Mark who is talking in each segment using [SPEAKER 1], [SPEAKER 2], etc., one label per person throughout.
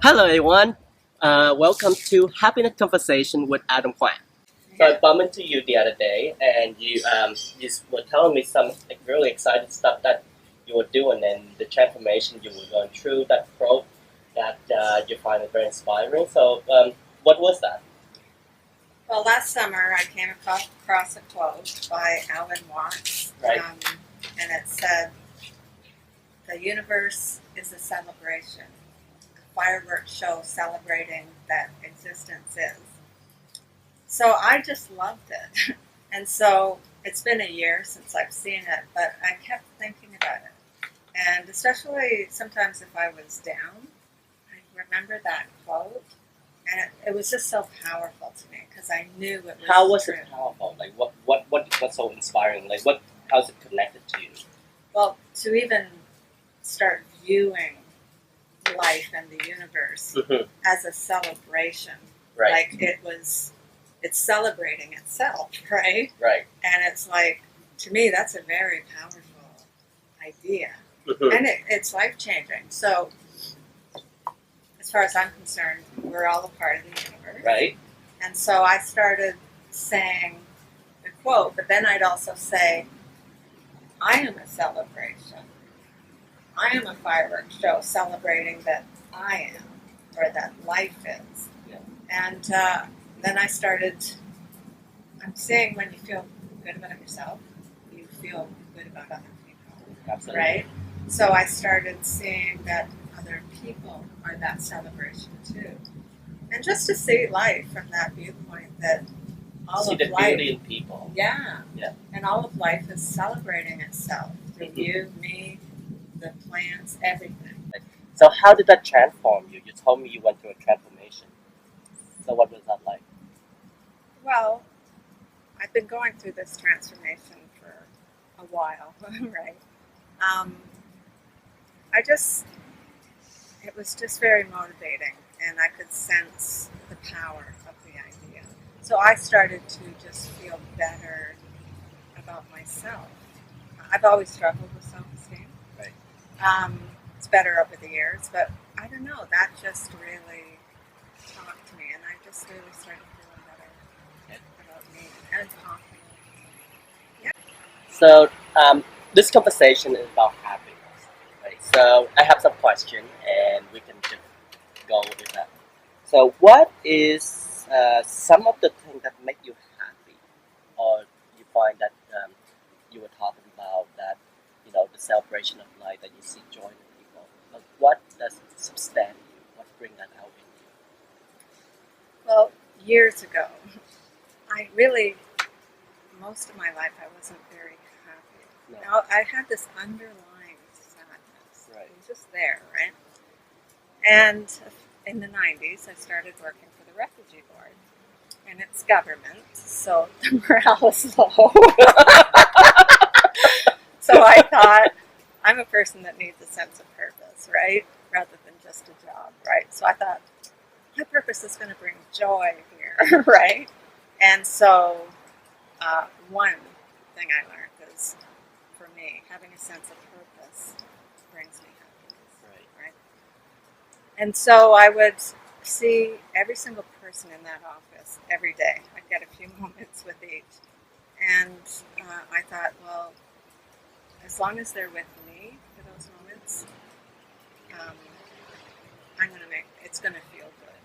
[SPEAKER 1] Hello, everyone. Welcome to Happiness Conversation with Adam Quang. So I bumped into you the other day, and you were telling me some really exciting stuff that you were doing, and the transformation you were going through. That growth that you find it very inspiring. So, what was that?
[SPEAKER 2] Well, last summer I came across a quote by Alan Watts,
[SPEAKER 1] Right.
[SPEAKER 2] And it said, "The universe is a celebration, a fireworks show celebrating that existence is." So I just loved it. And so it's been a year since I've seen it, but I kept thinking about it. And especially sometimes if I was down, I remember that quote. And it was just so powerful to me because I knew it was
[SPEAKER 1] How was
[SPEAKER 2] true.
[SPEAKER 1] it powerful? Like, what's so inspiring? Like, how's it connected to you?
[SPEAKER 2] Well, to even start viewing life and the universe as a celebration,
[SPEAKER 1] Right.
[SPEAKER 2] like it's celebrating itself, right?
[SPEAKER 1] Right.
[SPEAKER 2] And it's like, to me, that's a very powerful idea. And it's life-changing. So, as far as I'm concerned, we're all a part of the universe.
[SPEAKER 1] Right.
[SPEAKER 2] And so I started saying the quote, but then I'd also say, I am a celebration. I am a fireworks show celebrating that I am, or that life is.
[SPEAKER 1] Yeah.
[SPEAKER 2] And then I started, I'm saying when you feel good about yourself, you feel good about other people.
[SPEAKER 1] Absolutely.
[SPEAKER 2] Right? So I started seeing that other people are that celebration too. And just to see life from that viewpoint that all
[SPEAKER 1] See
[SPEAKER 2] of
[SPEAKER 1] the
[SPEAKER 2] life,
[SPEAKER 1] beauty in people.
[SPEAKER 2] yeah,
[SPEAKER 1] Yeah.
[SPEAKER 2] and all of life is celebrating itself through you, me, the plants, everything.
[SPEAKER 1] So how did that transform you? You told me you went through a transformation. So what was that like?
[SPEAKER 2] Well, I've been going through this transformation for a while, right? It was just very motivating, and I could sense the power of the idea. So I started to just feel better about myself. I've always struggled with self-esteem.
[SPEAKER 1] Right.
[SPEAKER 2] It's better over the years, but I don't know, that just really talked to me, and I just really started feeling better about me and confident. Yeah.
[SPEAKER 1] So this conversation is about happiness. Right. So I have some questions, and we can just go with that. So what is some of the things that make you happy, or you find that you were talking about that the celebration of life that you see joy in people. But what does sustain you? What bring that out in you?
[SPEAKER 2] Well, years ago, most of my life, I wasn't very happy.
[SPEAKER 1] No.
[SPEAKER 2] Now, I had this underlying sadness.
[SPEAKER 1] Right.
[SPEAKER 2] It was just there, right? And in the 90s, I started working for the Refugee Board. And it's government, so the morale was low. So I thought, I'm a person that needs a sense of purpose, right? Rather than just a job, right? So I thought, my purpose is going to bring joy here, right? And so one thing I learned is, for me, having a sense of purpose brings me happiness, right? And so I would see every single person in that office every day. I'd get a few moments with each. And I thought, well, as long as they're with me for those moments, it's going to feel good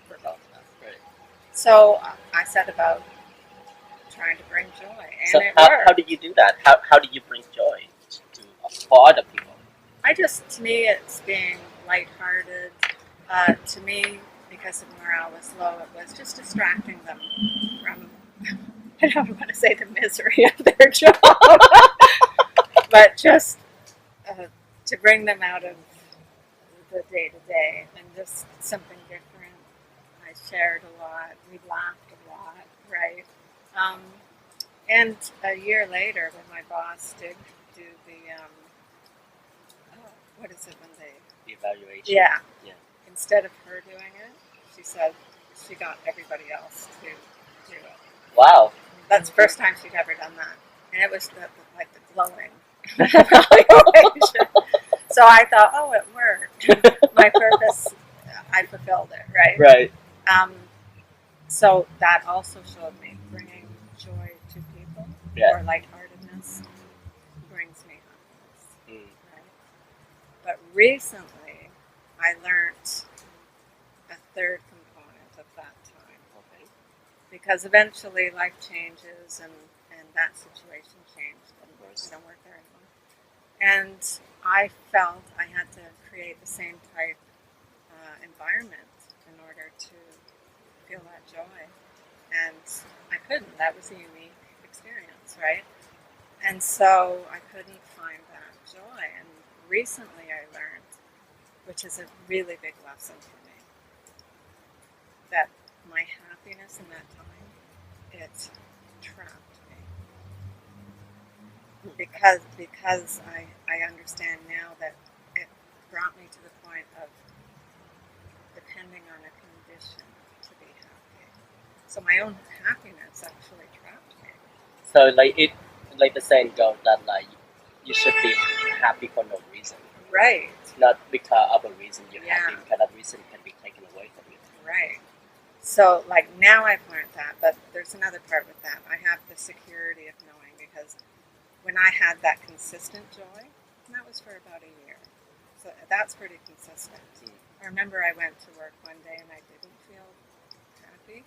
[SPEAKER 2] for both of us.
[SPEAKER 1] Right.
[SPEAKER 2] So I set about trying to bring joy, and
[SPEAKER 1] So
[SPEAKER 2] it worked.
[SPEAKER 1] how did you do that? How do you bring joy for other people?
[SPEAKER 2] To me, it's being lighthearted. To me, because the morale was low, it was just distracting them from, I don't want to say the misery of their job, but just to bring them out of the day-to-day and just something different. I shared a lot. We laughed a lot, right? And a year later, when my boss did do the, what is it when they...
[SPEAKER 1] The evaluation.
[SPEAKER 2] Yeah.
[SPEAKER 1] Yeah.
[SPEAKER 2] Instead of her doing it, she said she got everybody else to do it.
[SPEAKER 1] Wow.
[SPEAKER 2] That's the first time she'd ever done that. And it was the glowing evaluation. So I thought, oh, it worked. My purpose I fulfilled it, right?
[SPEAKER 1] Right.
[SPEAKER 2] Um, so that also showed me bringing joy to people
[SPEAKER 1] Yeah.
[SPEAKER 2] or lightheartedness brings me happiness,
[SPEAKER 1] Mm.
[SPEAKER 2] right? But recently, I learned a third component of that time
[SPEAKER 1] Okay.
[SPEAKER 2] because eventually life changes and that situation changed and
[SPEAKER 1] Of course.
[SPEAKER 2] I don't work there anymore. And I felt I had to create the same type environment in order to feel that joy. And I couldn't. That was a unique experience, right? And so I couldn't find that joy. And recently I learned, which is a really big lesson for me, that my happiness in that time, it trapped me. Because I understand now that it brought me to the point of depending on a condition to be happy. So my own happiness actually trapped me.
[SPEAKER 1] So like the saying goes that like you should be happy for no reason,
[SPEAKER 2] Right,
[SPEAKER 1] not because of a reason you're
[SPEAKER 2] Yeah.
[SPEAKER 1] happy, because that reason can be taken away from you.
[SPEAKER 2] right. So like now I've learned that, but there's another part with that. I have the security of knowing because when I had that consistent joy, and that was for about a year. So that's pretty consistent. I remember I went to work one day and I didn't feel happy.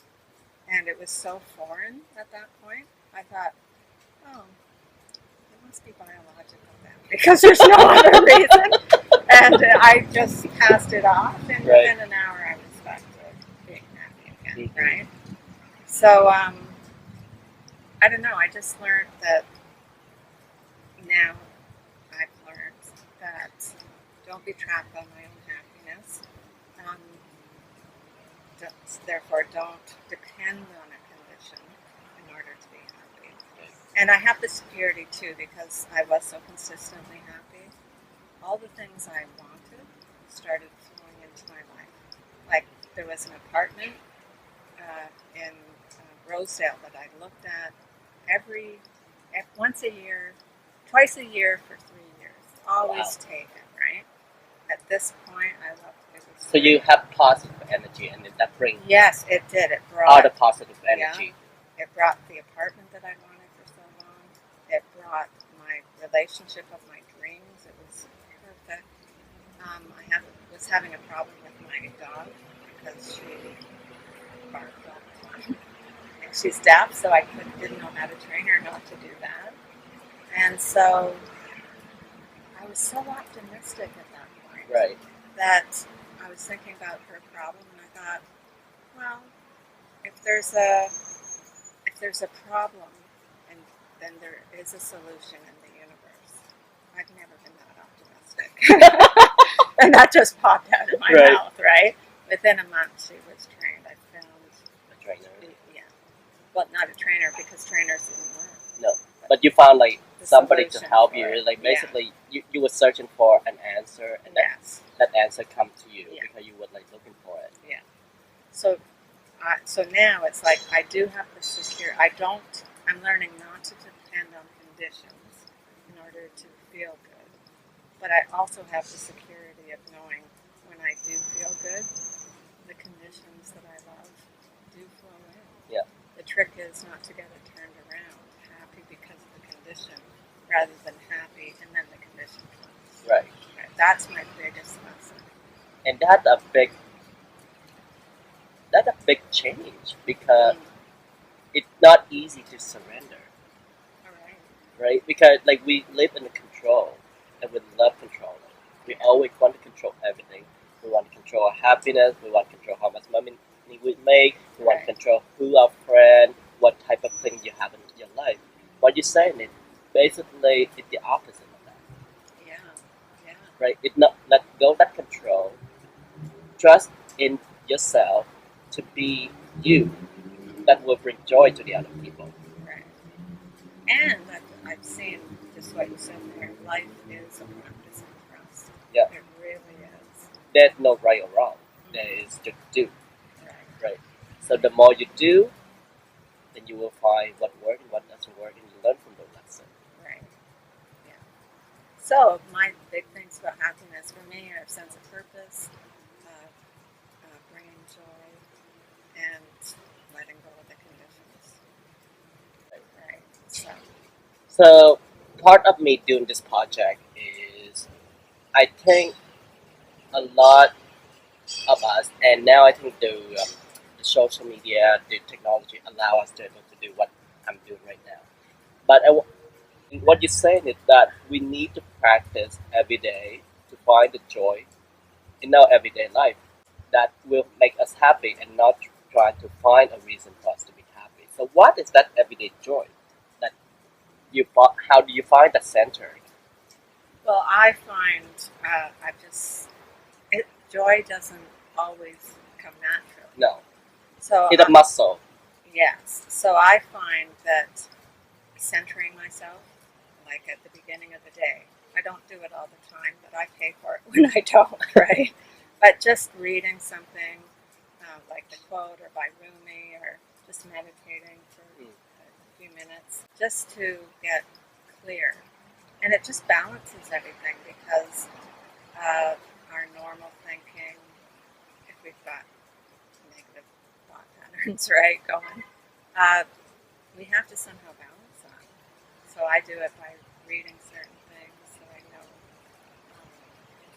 [SPEAKER 2] And it was so foreign at that point. I thought, oh, it must be biological then because there's no other reason. And I just passed it off, and
[SPEAKER 1] Right.
[SPEAKER 2] within an hour I was back to being happy again,
[SPEAKER 1] Mhm.
[SPEAKER 2] right? So I don't know. I just learned that now I've learned that don't be trapped by my own happiness. Um, therefore, don't depend on a condition in order to be happy. And I have the security too because I was so consistently happy. All the things I wanted started flowing into my life. Like there was an apartment in Rosedale that I looked at once a year, twice a year for 3 years. Always
[SPEAKER 1] Wow.
[SPEAKER 2] taken, right? At this point, I loved it. Was
[SPEAKER 1] So you have positive energy, and then that brings
[SPEAKER 2] Yes, it did. It
[SPEAKER 1] all
[SPEAKER 2] brought
[SPEAKER 1] the positive energy.
[SPEAKER 2] It brought the apartment that I wanted for so long. It brought my relationship of my dreams. It was perfect. Was having a problem with my dog because she barked all the time. And she's deaf, so didn't know how to train her not to do that. And so I was so optimistic at that point
[SPEAKER 1] Right.
[SPEAKER 2] that I was thinking about her problem, and I thought, well, if there's a problem, and then there is a solution in the universe. I've never been that optimistic. And that just popped out of my
[SPEAKER 1] Right.
[SPEAKER 2] mouth, right? Within a month, she was trained. I found,
[SPEAKER 1] A trainer.
[SPEAKER 2] yeah, well, not a trainer because trainers didn't work.
[SPEAKER 1] No, but you found like
[SPEAKER 2] The
[SPEAKER 1] somebody to
[SPEAKER 2] solution
[SPEAKER 1] help
[SPEAKER 2] for
[SPEAKER 1] you.
[SPEAKER 2] it.
[SPEAKER 1] Like
[SPEAKER 2] Yeah.
[SPEAKER 1] basically, you were searching for an answer, and
[SPEAKER 2] Yes.
[SPEAKER 1] that answer come to you
[SPEAKER 2] Yeah.
[SPEAKER 1] because you were like looking for it.
[SPEAKER 2] Yeah. So now it's like I do have the secure. I'm learning not to depend on conditions in order to feel good. But I also have the security of knowing when I do feel good, the conditions that I love do flow in.
[SPEAKER 1] Yeah.
[SPEAKER 2] The trick is not to get it turned around, happy because of the condition, rather than happy and then the condition comes.
[SPEAKER 1] Right.
[SPEAKER 2] That's my biggest lesson.
[SPEAKER 1] And that's a big change because it's not easy to surrender,
[SPEAKER 2] All right.
[SPEAKER 1] right? Because like we live in the control, and we love controlling. We always want to control everything. We want to control our happiness. We want to control how much money we make. We want to
[SPEAKER 2] Right.
[SPEAKER 1] control who our friend, what type of thing you have in your life. What you're saying is basically it's the opposite of that,
[SPEAKER 2] Yeah. Yeah.
[SPEAKER 1] right? It's not let go that control. Trust in yourself to be you. That will bring joy to the other people.
[SPEAKER 2] Right. And I've seen just what you said there. Life is a practice in trust.
[SPEAKER 1] Yeah.
[SPEAKER 2] It really is.
[SPEAKER 1] There's no right or wrong. There is just do.
[SPEAKER 2] Right.
[SPEAKER 1] Right. So the more you do, then you will find what works and what doesn't work, and you learn from those lessons.
[SPEAKER 2] Right. Yeah. So my big things about happiness for me are a sense of purpose, uh,
[SPEAKER 1] So part of me doing this project is I think a lot of us, and now I think the social media, the technology allow us to able to do what I'm doing right now. But what you're saying is that we need to practice every day to find the joy in our everyday life that will make us happy and not try to find a reason for us to be happy. So what is that everyday joy that how do you find the center?
[SPEAKER 2] Well, I find I just joy doesn't always come natural.
[SPEAKER 1] No,
[SPEAKER 2] So
[SPEAKER 1] it's a muscle.
[SPEAKER 2] yes, so I find that centering myself, like at the beginning of the day, I don't do it all the time, but I pay for it when I don't, right? But just reading something like the quote or by Rumi, or just meditating for a few minutes, just to get clear. And it just balances everything because our normal thinking, if we've got negative thought patterns, right, going, uh, we have to somehow balance that. So I do it by reading certain things that I know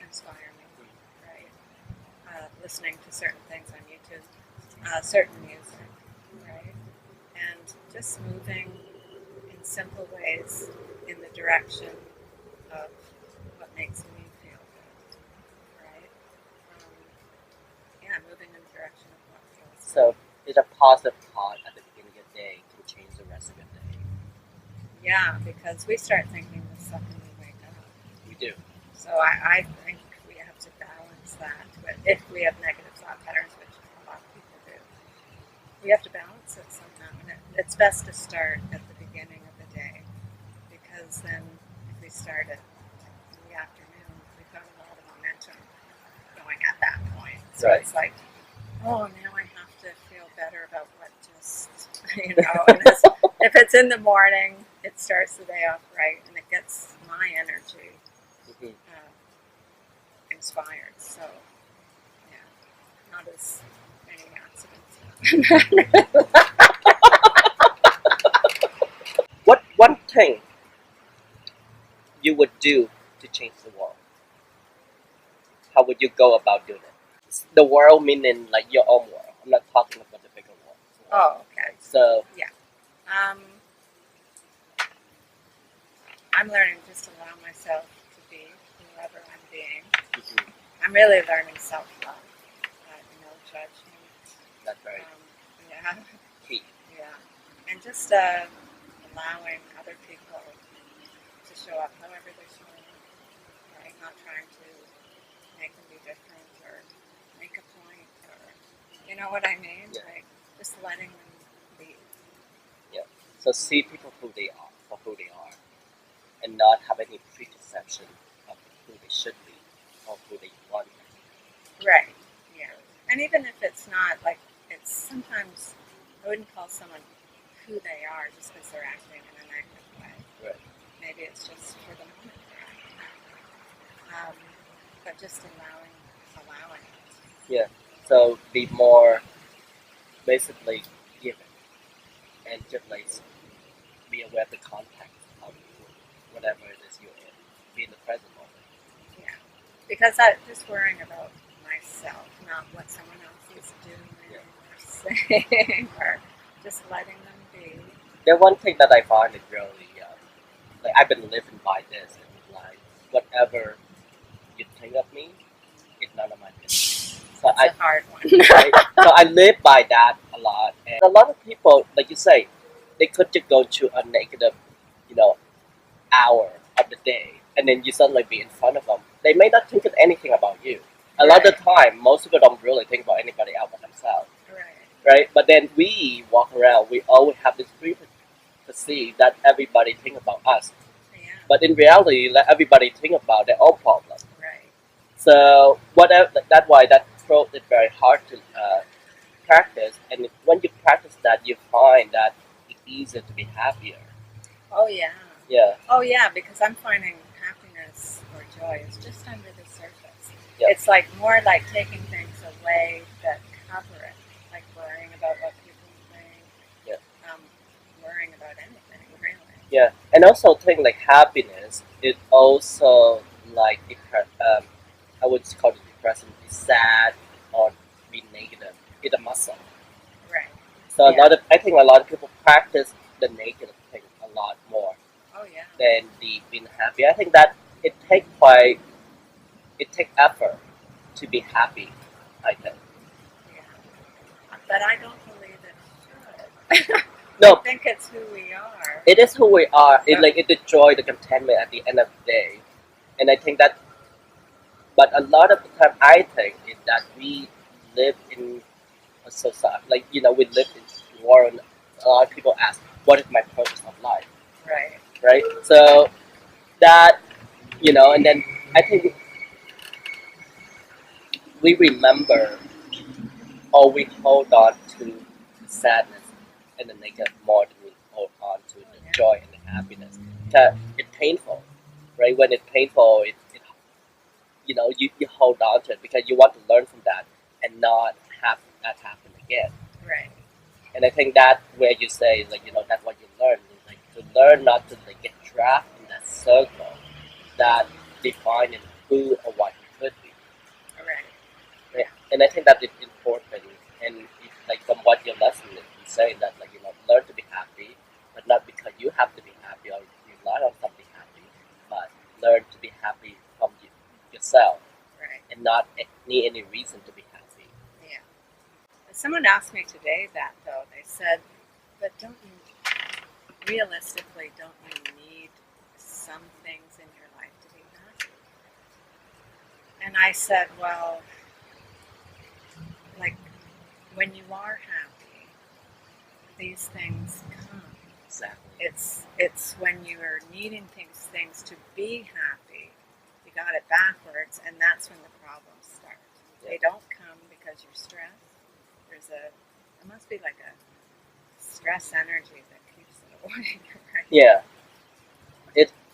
[SPEAKER 2] inspire me, right? Listening to certain things on YouTube, certain music, right? And just moving in simple ways in the direction of what makes me feel good, right? Yeah, moving in the direction of what feels good.
[SPEAKER 1] So it's a positive thought at the beginning of the day can change the rest of your day.
[SPEAKER 2] Yeah, because we start thinking the second we wake up.
[SPEAKER 1] We do.
[SPEAKER 2] So I think we have to balance that. But if we have negative thought patterns, which a lot of people do, we have to balance it somehow. And it's best to start at the beginning of the day, because then if we start it in the afternoon, we've got a lot of momentum going at that point. So
[SPEAKER 1] Right.
[SPEAKER 2] it's like, oh, now I have to feel better about what just, and if it's in the morning, it starts the day off right, and it gets my energy inspired. So, yeah, not as many accidents.
[SPEAKER 1] What one thing you would do to change the world? How would you go about doing it? The world meaning like your own world. I'm not talking about the bigger world.
[SPEAKER 2] Oh, okay.
[SPEAKER 1] So
[SPEAKER 2] I'm learning just to allow myself to be whoever I'm being. I'm really learning self-love, no judgment.
[SPEAKER 1] That's very
[SPEAKER 2] Yeah.
[SPEAKER 1] key.
[SPEAKER 2] Yeah, and just allowing other people to show up however they're showing up, right? Not trying to make them be different or make a point, or you know what I mean?
[SPEAKER 1] Yeah.
[SPEAKER 2] Like just letting them be.
[SPEAKER 1] Yeah. So see people who they are for who they are, and not have any preconception of who they should be or who they want to be.
[SPEAKER 2] Right. Yeah. And even if it's not like, it's sometimes I wouldn't call someone who they are just because they're acting in a negative way.
[SPEAKER 1] Right.
[SPEAKER 2] Maybe it's just for the moment they're acting. But just allowing it.
[SPEAKER 1] Yeah. So be more basically given and just like be aware of the context of whatever it is you're in. Be in the present moment.
[SPEAKER 2] Yeah. Because I'm just worrying about myself, not what someone else is doing or saying, or just letting them be.
[SPEAKER 1] The one thing that I find is really like I've been living by this, and like whatever you think of me, it's none of my business. So
[SPEAKER 2] That's a hard one.
[SPEAKER 1] right? So I live by that a lot, and a lot of people, like you say, they could just go to a negative, hour of the day, and then you suddenly be in front of them. They may not think of anything about you. A lot of the time, most people don't really think about anybody else but themselves. Right? But then we walk around, we always have this perceive that everybody think about us.
[SPEAKER 2] Yeah.
[SPEAKER 1] But in reality, let everybody think about their own problem.
[SPEAKER 2] Right.
[SPEAKER 1] So whatever, that's why that approach is very hard to practice. And when you practice that, you find that it's easier to be happier.
[SPEAKER 2] Oh yeah.
[SPEAKER 1] Yeah.
[SPEAKER 2] Oh yeah, because I'm finding happiness or joy is just under the surface.
[SPEAKER 1] Yep.
[SPEAKER 2] It's like more like taking things away that cover it, like worrying about what people think.
[SPEAKER 1] Yep.
[SPEAKER 2] Worrying about anything really.
[SPEAKER 1] Yeah, and also think like happiness. It also like I would call it depression. Be sad or be negative. It's a muscle.
[SPEAKER 2] Right.
[SPEAKER 1] So a
[SPEAKER 2] Yeah.
[SPEAKER 1] lot of I think a lot of people practice the negative thing a lot more
[SPEAKER 2] Oh yeah.
[SPEAKER 1] than the being happy. I think that it take effort to be happy. I think.
[SPEAKER 2] Yeah. But I don't believe it should. I
[SPEAKER 1] No,
[SPEAKER 2] think it's who we are.
[SPEAKER 1] it is who we are. It
[SPEAKER 2] But
[SPEAKER 1] like it the joy, the contentment at the end of the day, and I think that. But a lot of the time, I think is that we live in a society, like we live in a world. A lot of people ask, "What is my purpose of life?"
[SPEAKER 2] right.
[SPEAKER 1] Right? So that and then I think we remember or we hold on to the sadness and the negative more than we hold on to
[SPEAKER 2] Oh
[SPEAKER 1] the
[SPEAKER 2] yeah.
[SPEAKER 1] joy and the happiness. Because it's painful, right? When it's painful, you hold on to it because you want to learn from that and not have that happen again.
[SPEAKER 2] Right.
[SPEAKER 1] And I think that where you say like that's what you learn is like to learn not to like get trapped in that circle that defining who or what you could be.
[SPEAKER 2] Right.
[SPEAKER 1] Right? And I think that is important. And like from what your lesson is, you saying that like learn to be happy, but not because you have to be happy or rely on something happy, but learn to be happy from yourself
[SPEAKER 2] Right.
[SPEAKER 1] and not need any reason to be happy.
[SPEAKER 2] Yeah. Someone asked me today that though. They said, "But don't you realistically don't you need some things in your life to be happy?" And I said, "Well, like when you are happy, these things come.
[SPEAKER 1] Exactly.
[SPEAKER 2] It's when you are needing things to be happy, you got it backwards, and that's when the problems start.
[SPEAKER 1] Yeah.
[SPEAKER 2] They don't come because you're stressed. There must be like a stress energy that keeps it away, right?
[SPEAKER 1] Yeah.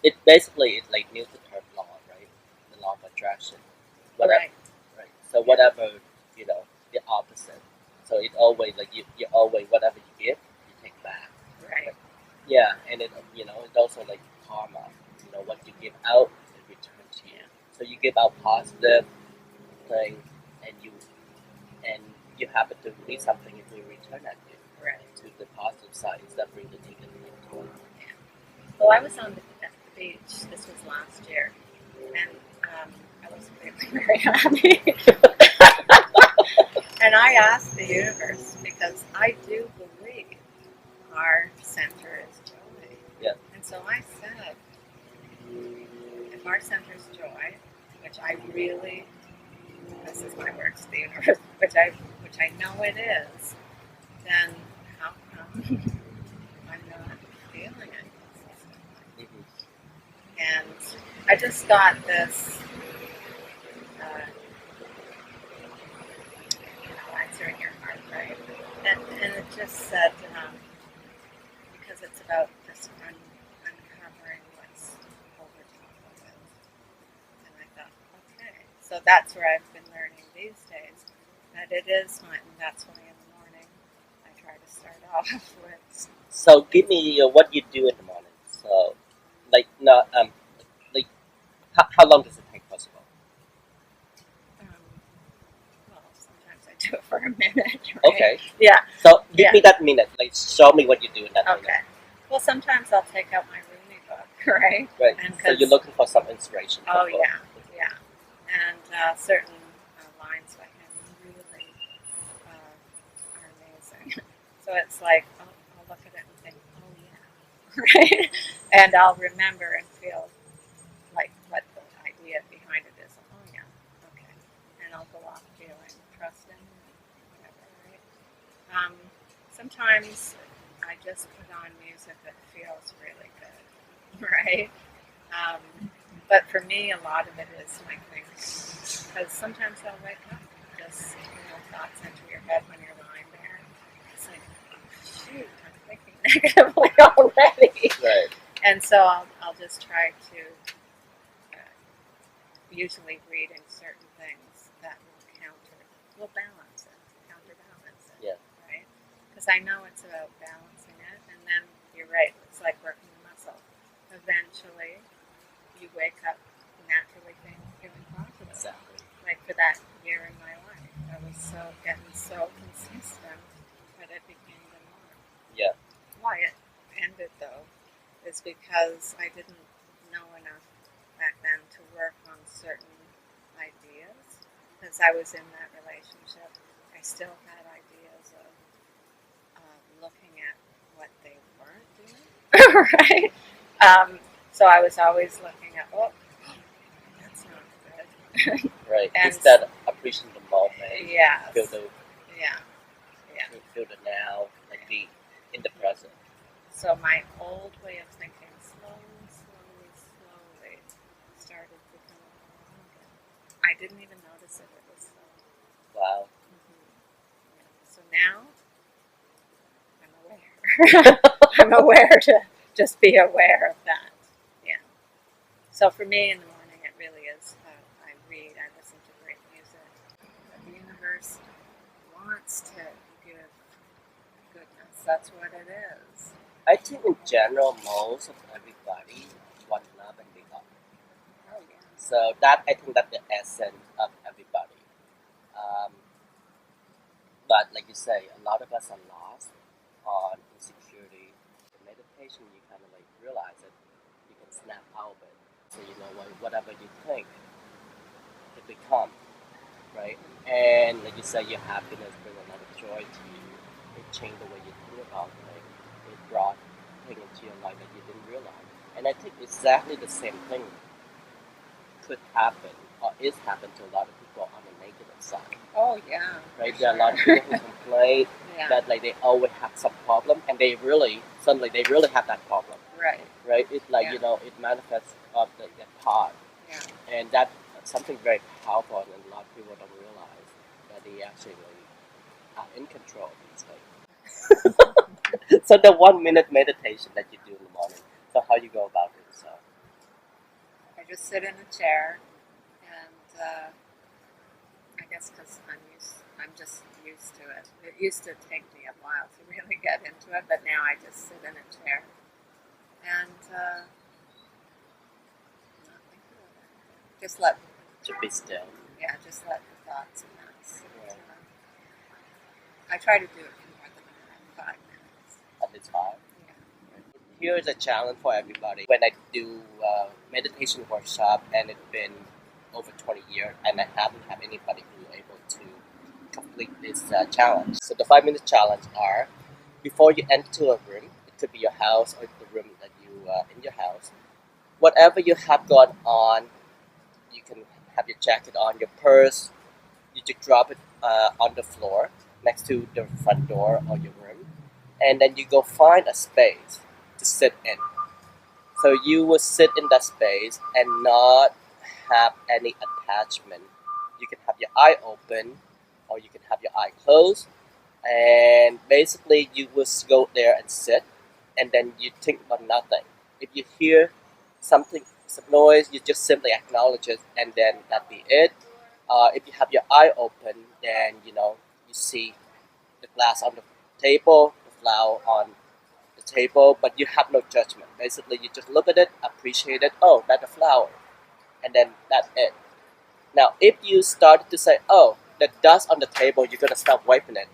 [SPEAKER 1] It basically is like Newton's third law, right? The law of attraction. Whatever.
[SPEAKER 2] Right.
[SPEAKER 1] Right. So whatever the opposite. So it's always like you always whatever you give, you take back.
[SPEAKER 2] Right.
[SPEAKER 1] Yeah, and it's also like karma. What you give out, it returns to you. So you give out positive thing, and you happen to need something, it will return at you
[SPEAKER 2] Right.
[SPEAKER 1] to the positive side instead of bring the negative thing toward you.
[SPEAKER 2] Yeah. Well, I was on at the beach. This was last year, and I was feeling very happy. And I asked the universe because I do believe our center is joy.
[SPEAKER 1] Yeah.
[SPEAKER 2] And so I said, if our center is joy, which I really, this is my words to the universe, which I know it is, then how come I'm not feeling it consistently?
[SPEAKER 1] Mm-hmm.
[SPEAKER 2] And I just got this, answering your heart, right? And it just said, because it's about just uncovering what's over top of it. And I thought, okay. So that's where I've been learning these days, that it is fun. That's why in the morning I try to start off with.
[SPEAKER 1] So give me what you do in the morning. So like not like how long does it take first of all?
[SPEAKER 2] Well, sometimes I do it for a minute, right?
[SPEAKER 1] Okay.
[SPEAKER 2] Yeah.
[SPEAKER 1] So give me that minute. Like show me what you do in that minute.
[SPEAKER 2] Okay. Well, sometimes I'll take out my Rooney book, right?
[SPEAKER 1] Right.
[SPEAKER 2] And
[SPEAKER 1] So you're looking for some inspiration.
[SPEAKER 2] Oh yeah, yeah. And certain lines by him really are amazing. So it's like I'll look at it and think, oh yeah, right? And I'll remember and feel like what the idea behind it is. Oh yeah, okay. And I'll go off feeling trusting and whatever, right? Sometimes I just put on music that feels really good, right? But for me, a lot of it is my things. Because sometimes I'll wake up, just thoughts enter your head when you're lying there. It's like, oh, shoot, I'm thinking negatively already.
[SPEAKER 1] Right.
[SPEAKER 2] And so I'll just try to usually reading certain things that will balance it, counterbalance it.
[SPEAKER 1] Yeah.
[SPEAKER 2] Right? Because I know it's about balancing it, and then you're right, it's like working the muscle. eventually you wake up naturally feeling positive.
[SPEAKER 1] Exactly.
[SPEAKER 2] Like for that year in my life, I was getting so consistent that it became the norm.
[SPEAKER 1] Yeah.
[SPEAKER 2] Why it ended though is because I didn't know enough back then to work on certain ideas. Because I was in that relationship, I still had ideas of looking at what they weren't doing, right? So I was always looking at, oh, that's not good.
[SPEAKER 1] Right.
[SPEAKER 2] And
[SPEAKER 1] Instead of appreciating the moment,
[SPEAKER 2] yes,
[SPEAKER 1] feel the
[SPEAKER 2] yeah.
[SPEAKER 1] feel the now, like be in the present.
[SPEAKER 2] So my old way of thinking slowly started to come along again. I didn't even notice it. It was so.
[SPEAKER 1] Wow.
[SPEAKER 2] Yeah. So now I'm aware. I'm aware to just be aware of that. Yeah. So for me in the morning, it really is. I read. I listen to great music. The universe wants to give goodness. That's what it is.
[SPEAKER 1] I think in general, most of everybody want love and be loved.
[SPEAKER 2] Oh yeah.
[SPEAKER 1] So that I think that's the essence of everybody. Um, but like you say, a lot of us are lost on insecurity. In meditation, you kind of like realize it. You can snap out of it. So you know what, whatever you think, it becomes, right? And like you say, your happiness brings a lot of joy to you. It changed the way you think about things. It brought things into your life that you didn't realize. And I think exactly the same thing could happen or is happening to a lot of people on the negative side.
[SPEAKER 2] Oh yeah.
[SPEAKER 1] Right? There are a lot of people who complain
[SPEAKER 2] Yeah.
[SPEAKER 1] that like they always have some problem and they really suddenly they really have that problem.
[SPEAKER 2] Right.
[SPEAKER 1] Right? It's like
[SPEAKER 2] Yeah.
[SPEAKER 1] it manifests of the part.
[SPEAKER 2] Yeah.
[SPEAKER 1] And that's something very powerful and a lot of people don't realize that they actually are in control of these things. So the 1 minute meditation that you do in the morning. So how you go about it? So
[SPEAKER 2] I just sit in a chair, and I guess because I'm just used to it. It used to take me a while to really get into it, but now I just sit in a chair and not think about it. Just let
[SPEAKER 1] to be still.
[SPEAKER 2] just let the thoughts pass.
[SPEAKER 1] Yeah.
[SPEAKER 2] I try to do it for more than 5 minutes.
[SPEAKER 1] At least 5.
[SPEAKER 2] Yeah.
[SPEAKER 1] Here is a challenge for everybody. When I do meditation workshop, and it's been over 20 years, and I haven't had anybody who is able to complete this challenge. So the 5 minute challenge are: before you enter a room, it could be your house or the room that you in your house. Whatever you have gone on, you can have your jacket on, your purse. You just drop it on the floor next to the front door or your room, and then you go find a space to sit in. So you will sit in that space and not have any attachment. You can have your eye open or you can have your eye closed, and basically you will go there and sit, and then you think about nothing. If you hear something, some noise, you just simply acknowledge it, and then that be it. If you have your eye open, then you see the glass on the table, the flower on the table, but you have no judgment. Basically, you just look at it, appreciate it. Oh, that's a flower, and then that's it. Now, if you start to say, "Oh, the dust on the table," you're gonna start wiping it.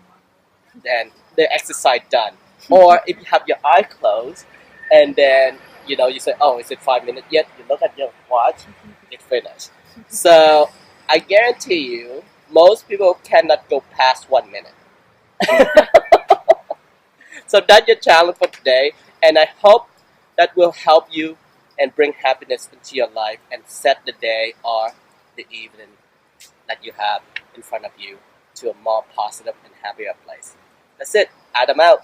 [SPEAKER 1] Then the exercise done. Or if you have your eye closed, and then you say, "Oh, is it 5 minutes yet?" You look at your watch, it's finished. So I guarantee you, most people cannot go past 1 minute. So that's your challenge for today, and I hope that will help you and bring happiness into your life and set the day or the evening that you have in front of you to a more positive and happier place. That's it. Adam out.